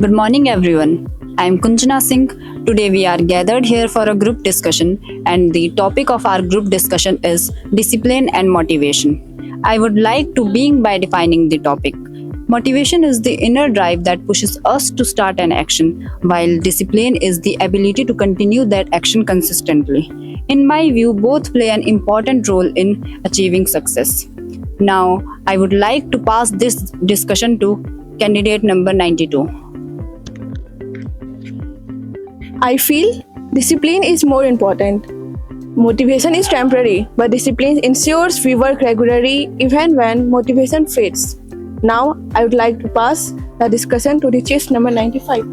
Good morning, everyone. I'm Kunjana Singh. Today we are gathered here for a group discussion, and the topic of our group discussion is discipline and motivation. I would like to begin by defining the topic. Motivation is the inner drive that pushes us to start an action, while discipline is the ability to continue that action consistently. In my view, both play an important role in achieving success. Now, I would like to pass this discussion to candidate number 92. I feel discipline is more important. Motivation is temporary, but discipline ensures we work regularly even when motivation fades. Now, I would like to pass the discussion to the chest number 95.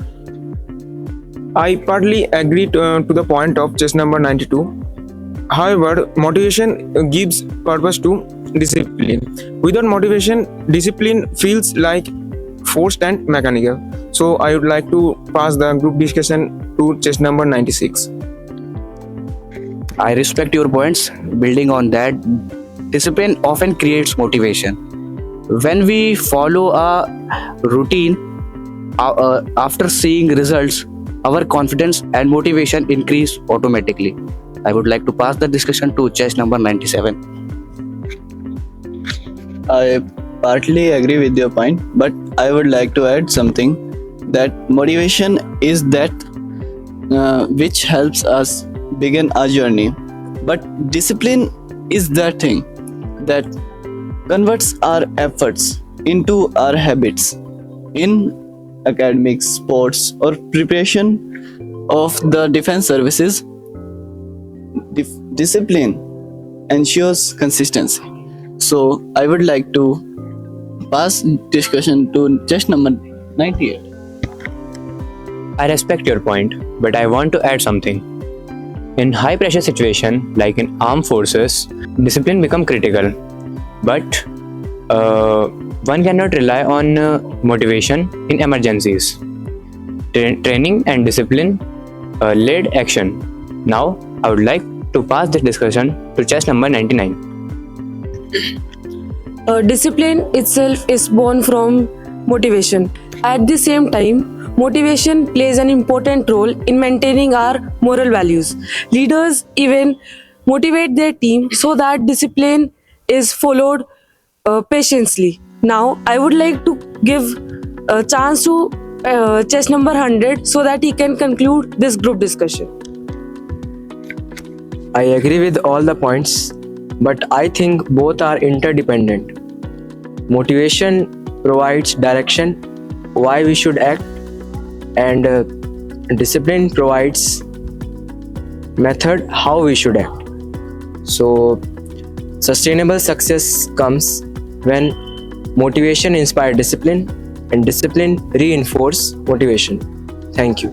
I partly agree to the point of chess number 92. However, motivation gives purpose to discipline. Without motivation, discipline feels like forced and mechanical. So I would like to pass the group discussion to chess number 96. I respect your points. Building on that, discipline often creates motivation. When we follow a routine, after seeing results, our confidence and motivation increase automatically. I would like to pass the discussion to chess number 97. I partly agree with your point, but I would like to add something that motivation is that which helps us begin our journey, but discipline is the thing that converts our efforts into our habits in academics, sports, or preparation of the defense services. Discipline ensures consistency. So I would like to pass discussion to just number 98. I respect your point, but I want to add something. In high pressure situation like in armed forces, discipline become critical. But one cannot rely on motivation in emergencies. Training and discipline led action. Now I would like to pass this discussion to chess number 99. Discipline itself is born from motivation. At the same time, motivation plays an important role in maintaining our moral values. Leaders even motivate their team so that discipline is followed patiently. Now, I would like to give a chance to chess number 100 so that he can conclude this group discussion. I agree with all the points, but I think both are interdependent. Motivation provides direction, why we should act, and discipline provides method how we should act. So sustainable success comes when motivation inspires discipline and discipline reinforce motivation. Thank you.